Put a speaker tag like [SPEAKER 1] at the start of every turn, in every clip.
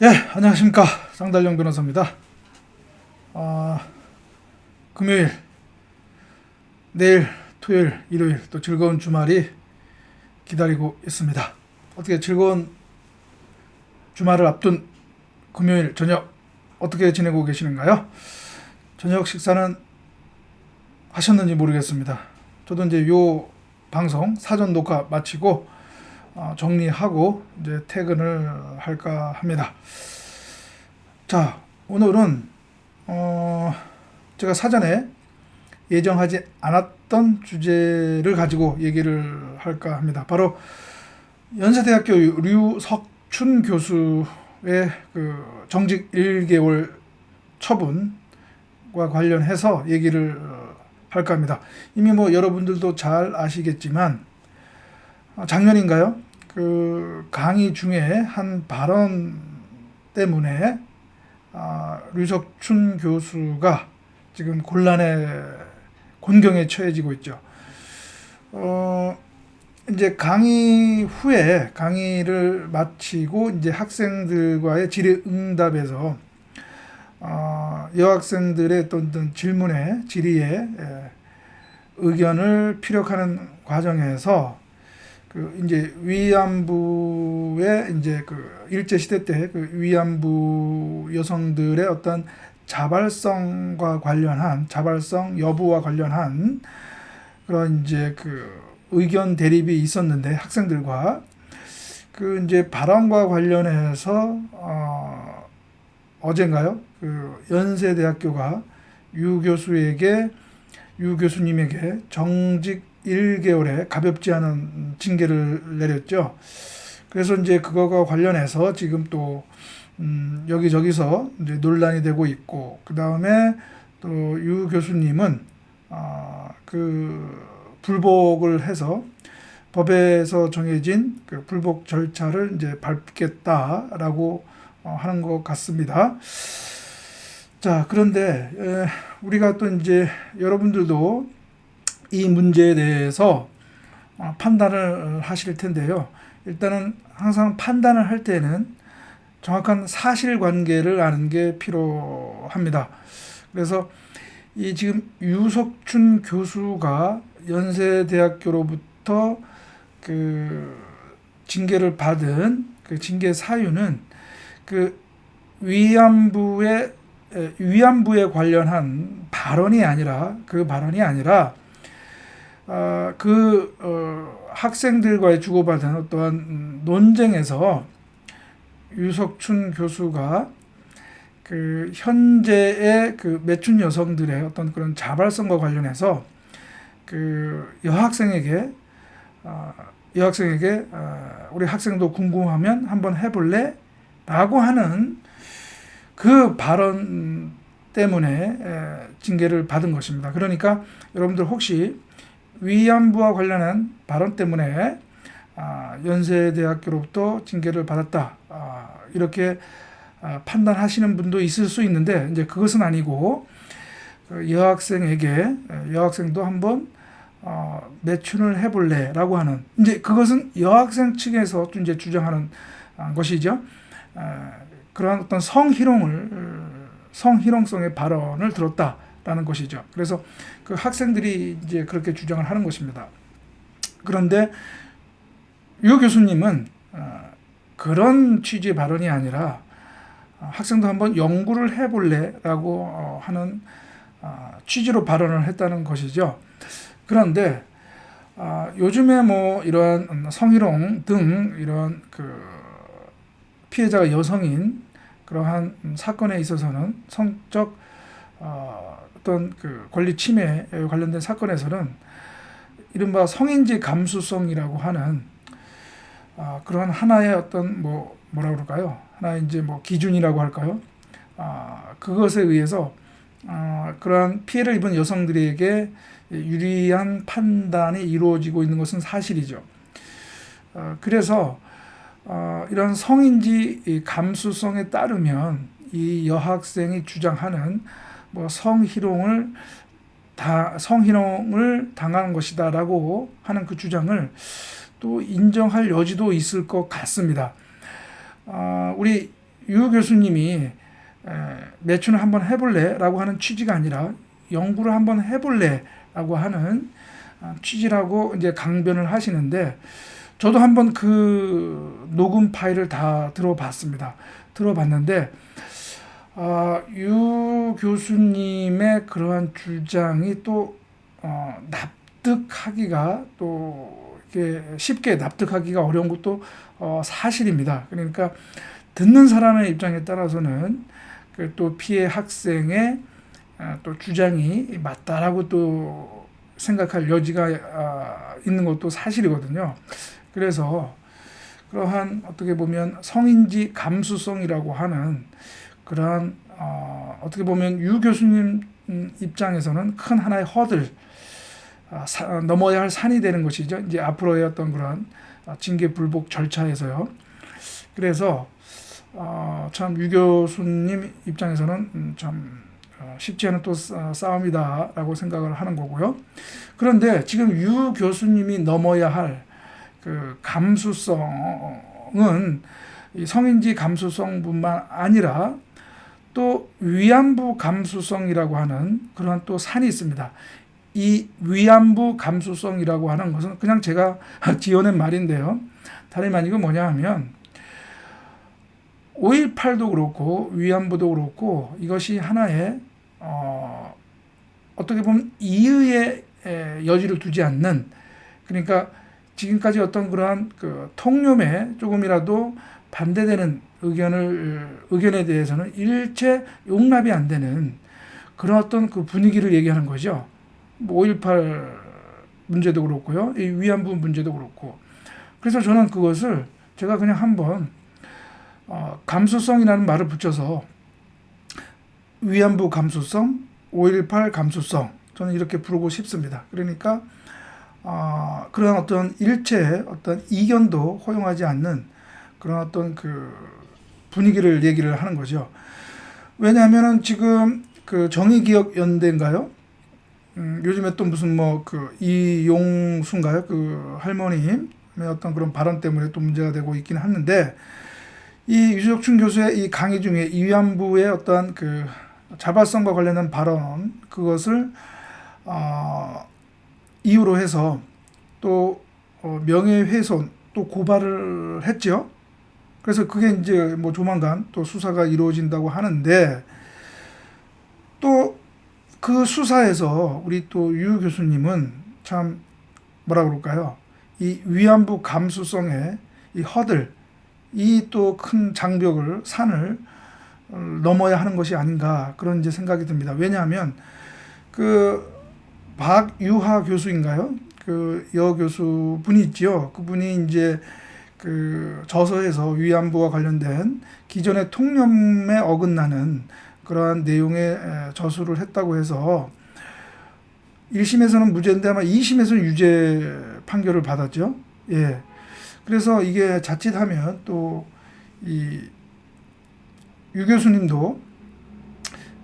[SPEAKER 1] 예, 안녕하십니까. 장달령 변호사입니다. 아, 금요일, 내일, 토요일, 일요일 또 즐거운 주말이 기다리고 있습니다. 어떻게 즐거운 주말을 앞둔 금요일 저녁 어떻게 지내고 계시는가요? 저녁 식사는 하셨는지 모르겠습니다. 저도 이제 요 방송 사전 녹화 마치고 정리하고 이제 퇴근을 할까 합니다. 자, 오늘은 제가 사전에 예정하지 않았던 주제를 가지고 얘기를 할까 합니다. 바로 연세대학교 류석춘 교수의 그 정직 1개월 처분과 관련해서 얘기를 할까 합니다. 이미 뭐 여러분들도 잘 아시겠지만 작년인가요? 그 강의 중에 한 발언 때문에 류석춘 교수가 지금 곤경에 처해지고 있죠. 이제 강의 후에 강의를 마치고 이제 학생들과의 질의응답에서 여학생들의 어떤 질의에 의견을 피력하는 과정에서 그 이제 위안부의 이제 그 일제 시대 때 그 위안부 여성들의 어떤 자발성 여부와 관련한 그런 이제 그 의견 대립이 있었는데 학생들과 그 이제 발언과 관련해서 어젠가요? 그 연세대학교가 유 교수님에게 정직 1개월의 가볍지 않은 징계를 내렸죠. 그래서 이제 그거가 관련해서 지금 또 여기저기서 이제 논란이 되고 있고, 그 다음에 또 유 교수님은 그 불복을 해서 법에서 정해진 그 불복 절차를 이제 밟겠다라고 하는 것 같습니다. 자, 그런데 우리가 또 이제 여러분들도 이 문제에 대해서 판단을 하실 텐데요. 일단은 항상 판단을 할 때는 정확한 사실관계를 아는 게 필요합니다. 그래서 이 지금 유석춘 교수가 연세대학교로부터 그 징계를 받은 그 징계 사유는 그 위안부에 관련한 발언이 아니라 학생들과의 주고받은 어떠한 논쟁에서 유석춘 교수가 그 현재의 그 매춘 여성들의 어떤 그런 자발성과 관련해서 그 여학생에게 우리 학생도 궁금하면 한번 해볼래? 라고 하는 그 발언 때문에 징계를 받은 것입니다. 그러니까 여러분들 혹시 위안부와 관련한 발언 때문에 연세대학교로부터 징계를 받았다, 이렇게 판단하시는 분도 있을 수 있는데, 이제 그것은 아니고 그 여학생도 한번 매춘을 해볼래라고 하는, 이제 그것은 여학생 측에서 이제 주장하는 것이죠. 그러한 어떤 성희롱성의 발언을 들었다라는 것이죠. 그래서 그 학생들이 이제 그렇게 주장을 하는 것입니다. 그런데 유 교수님은 그런 취지의 발언이 아니라 학생도 한번 연구를 해볼래라고 하는 취지로 발언을 했다는 것이죠. 그런데 요즘에 뭐 이러한 성희롱 등 이런 그 피해자가 여성인 그러한 사건에 있어서는 성적 어떤 그 권리 침해에 관련된 사건에서는 이른바 성인지 감수성이라고 하는 그러한 하나의 어떤 뭐라 그럴까요? 하나의 이제 뭐 기준이라고 할까요? 그것에 의해서 그러한 피해를 입은 여성들에게 유리한 판단이 이루어지고 있는 것은 사실이죠. 그래서 이런 성인지 감수성에 따르면 이 여학생이 주장하는 뭐 성희롱을 당한 것이다라고 하는 그 주장을 또 인정할 여지도 있을 것 같습니다. 우리 유 교수님이 매춘을 한번 해볼래? 라고 하는 취지가 아니라 연구를 한번 해볼래? 라고 하는 취지라고 이제 강변을 하시는데, 저도 한번 그 녹음 파일을 다 들어봤습니다. 들어봤는데, 유 교수님의 그러한 주장이 또 납득하기가 또 이렇게 쉽게 납득하기가 어려운 것도 사실입니다. 그러니까 듣는 사람의 입장에 따라서는 그 또 피해 학생의 또 주장이 맞다라고 또 생각할 여지가 있는 것도 사실이거든요. 그래서 그러한 어떻게 보면 성인지 감수성이라고 하는 그러한 어떻게 보면 유 교수님 입장에서는 큰 하나의 허들, 넘어야 할 산이 되는 것이죠. 이제 앞으로의 어떤 그런 징계 불복 절차에서요. 그래서 참 유 교수님 입장에서는 참 쉽지 않은 또 싸움이다라고 생각을 하는 거고요. 그런데 지금 유 교수님이 넘어야 할 그 감수성은 이 성인지 감수성뿐만 아니라 또 위안부 감수성이라고 하는 그런 또 산이 있습니다. 이 위안부 감수성이라고 하는 것은 그냥 제가 지어낸 말인데요. 다름이 아니고 뭐냐 하면 5.18도 그렇고 위안부도 그렇고 이것이 하나의 어떻게 보면 이의의 여지를 두지 않는, 그러니까 지금까지 어떤 그러한 그 통념에 조금이라도 반대되는 의견에 대해서는 일체 용납이 안 되는 그런 어떤 그 분위기를 얘기하는 거죠. 5.18 문제도 그렇고요. 이 위안부 문제도 그렇고. 그래서 저는 그것을 제가 그냥 한번 감수성이라는 말을 붙여서 위안부 감수성, 5.18 감수성, 저는 이렇게 부르고 싶습니다. 그러니까 그런 어떤 일체의 어떤 이견도 허용하지 않는 그런 어떤 그 분위기를 얘기를 하는 거죠. 왜냐하면은 지금 그 정의기억연대인가요? 요즘에 또 무슨 뭐 그 이용수인가요? 그 할머님의 어떤 그런 발언 때문에 또 문제가 되고 있긴 하는데, 이 유석춘 교수의 이 강의 중에 위안부의 어떠한 그 자발성과 관련된 발언, 그것을 이유로 해서 또 명예훼손 또 고발을 했죠. 그래서 그게 이제 뭐 조만간 또 수사가 이루어진다고 하는데, 또 그 수사에서 우리 또 유 교수님은 참 뭐라 그럴까요? 이 위안부 감수성의 이 허들, 이 또 큰 장벽을 산을 넘어야 하는 것이 아닌가, 그런 이제 생각이 듭니다. 왜냐하면 그 박유하 교수인가요? 그 여교수 분이 있죠. 그분이 이제 그 저서에서 위안부와 관련된 기존의 통념에 어긋나는 그러한 내용의 저술을 했다고 해서 1심에서는 무죄인데 아마 2심에서는 유죄 판결을 받았죠. 예. 그래서 이게 자칫하면 또 이 유 교수님도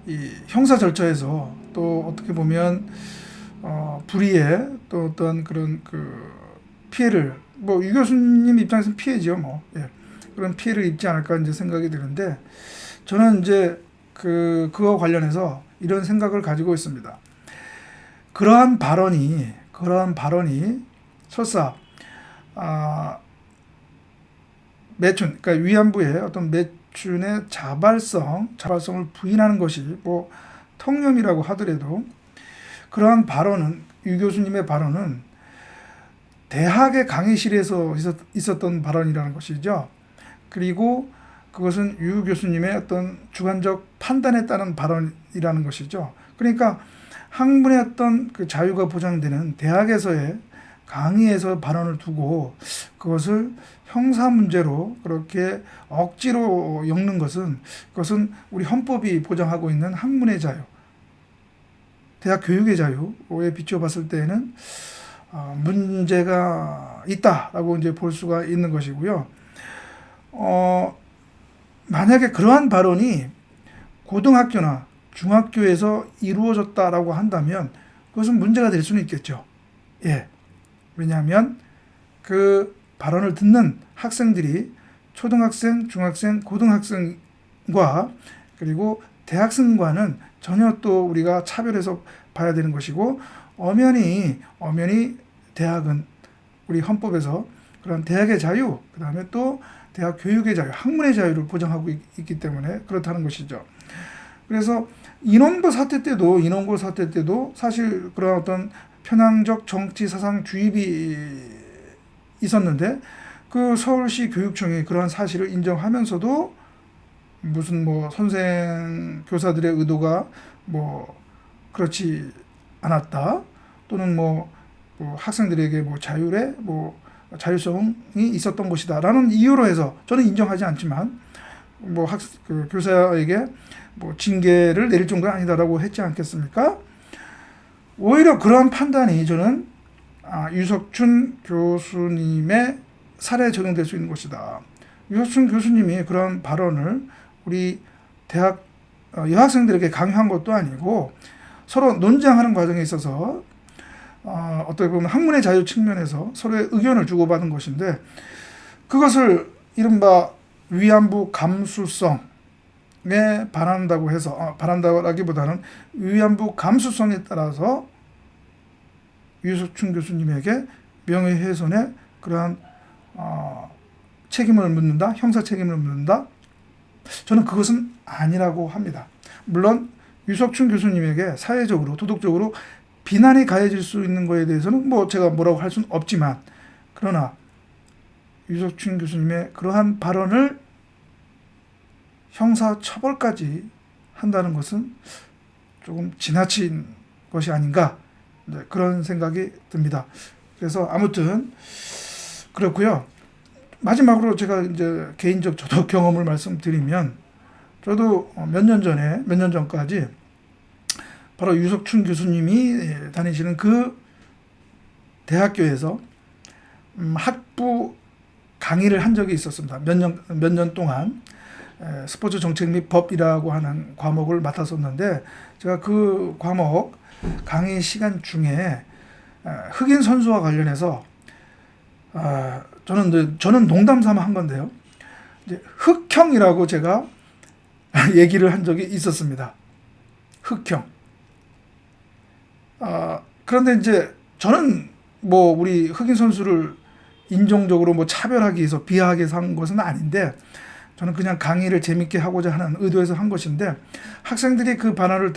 [SPEAKER 1] 이 형사 절차에서 또 어떻게 보면 불의의 또 어떤 그런 그 피해를, 뭐 유 교수님 입장에서는 피해죠, 뭐. 예. 그런 피해를 입지 않을까 이제 생각이 드는데, 저는 이제 그와 관련해서 이런 생각을 가지고 있습니다. 그러한 발언이 설사 매춘, 그러니까 위안부의 어떤 매춘의 자발성을 부인하는 것이 뭐 통념이라고 하더라도, 그러한 발언은, 유 교수님의 발언은 대학의 강의실에서 있었던 발언이라는 것이죠. 그리고 그것은 유 교수님의 어떤 주관적 판단에 따른 발언이라는 것이죠. 그러니까 학문의 어떤 그 자유가 보장되는 대학에서의 강의에서 발언을 두고 그것을 형사 문제로 그렇게 억지로 엮는 것은, 그것은 우리 헌법이 보장하고 있는 학문의 자유, 대학 교육의 자유에 비추어 봤을 때에는 문제가 있다라고 이제 볼 수가 있는 것이고요. 만약에 그러한 발언이 고등학교나 중학교에서 이루어졌다라고 한다면 그것은 문제가 될 수는 있겠죠. 예. 왜냐하면 그 발언을 듣는 학생들이 초등학생, 중학생, 고등학생이 학생과 그리고 대학생과는 전혀 또 우리가 차별해서 봐야 되는 것이고, 엄연히 대학은 우리 헌법에서 그런 대학의 자유, 그 다음에 또 대학 교육의 자유, 학문의 자유를 보장하고 있기 때문에 그렇다는 것이죠. 그래서 인원고 사태 때도 사실 그런 어떤 편향적 정치 사상 주입이 있었는데, 그 서울시 교육청이 그러한 사실을 인정하면서도 무슨 뭐 선생 교사들의 의도가 뭐 그렇지 않았다, 또는 뭐 학생들에게 뭐 자율성이 있었던 것이다라는 이유로 해서, 저는 인정하지 않지만 뭐 그 교사에게 뭐 징계를 내릴 정도는 아니다라고 했지 않겠습니까? 오히려 그러한 판단이 저는 유석춘 교수님의 사례에 적용될 수 있는 것이다. 유석춘 교수님이 그런 발언을 우리 대학 여학생들에게 강요한 것도 아니고, 서로 논쟁하는 과정에 있어서 어떻게 보면 학문의 자유 측면에서 서로의 의견을 주고받은 것인데, 그것을 이른바 위안부 감수성에 반한다고 해서, 반한다기보다는 위안부 감수성에 따라서 유석춘 교수님에게 명예훼손의 그러한 책임을 묻는다, 형사 책임을 묻는다, 저는 그것은 아니라고 합니다. 물론 유석춘 교수님에게 사회적으로, 도덕적으로 비난이 가해질 수 있는 것에 대해서는 뭐 제가 뭐라고 할 수는 없지만, 그러나 유석춘 교수님의 그러한 발언을 형사 처벌까지 한다는 것은 조금 지나친 것이 아닌가, 그런 생각이 듭니다. 그래서 아무튼 그렇고요. 마지막으로 제가 이제 개인적 저도 경험을 말씀드리면, 저도 몇 년 전까지 바로 유석춘 교수님이 다니시는 그 대학교에서 학부 강의를 한 적이 있었습니다. 몇 년 동안 스포츠 정책 및 법이라고 하는 과목을 맡았었는데, 제가 그 과목 강의 시간 중에 흑인 선수와 관련해서 저는 농담 삼아 한 건데요, 이제 흑형이라고 제가 얘기를 한 적이 있었습니다. 흑형. 그런데 이제 저는 뭐 우리 흑인 선수를 인종적으로 뭐 차별하기 위해서 비하하게 한 것은 아닌데, 저는 그냥 강의를 재밌게 하고자 하는 의도에서 한 것인데, 학생들이 그 반응을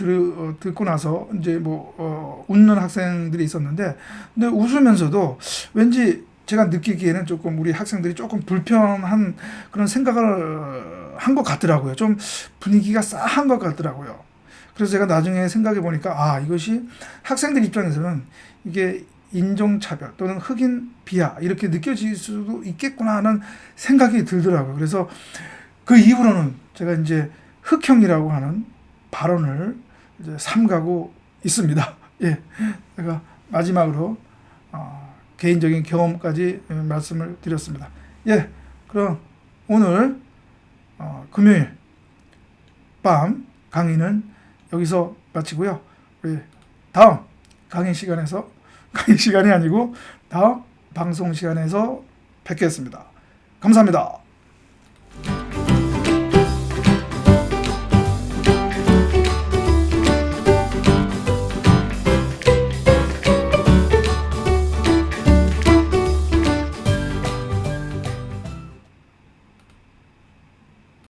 [SPEAKER 1] 듣고 나서 이제 뭐 웃는 학생들이 있었는데, 근데 웃으면서도 왠지 제가 느끼기에는 조금 우리 학생들이 조금 불편한 그런 생각을 한 것 같더라고요. 좀 분위기가 싸한 것 같더라고요. 그래서 제가 나중에 생각해 보니까 이것이 학생들 입장에서는 이게 인종차별 또는 흑인 비하 이렇게 느껴질 수도 있겠구나 하는 생각이 들더라고요. 그래서 그 이후로는 제가 이제 흑형이라고 하는 발언을 이제 삼가고 있습니다. 예, 제가 마지막으로 개인적인 경험까지 말씀을 드렸습니다. 예, 그럼 오늘 금요일 밤 강의는 여기서 마치고요. 우리 다음 강의 시간이 아니고 다음 방송 시간에서 뵙겠습니다. 감사합니다.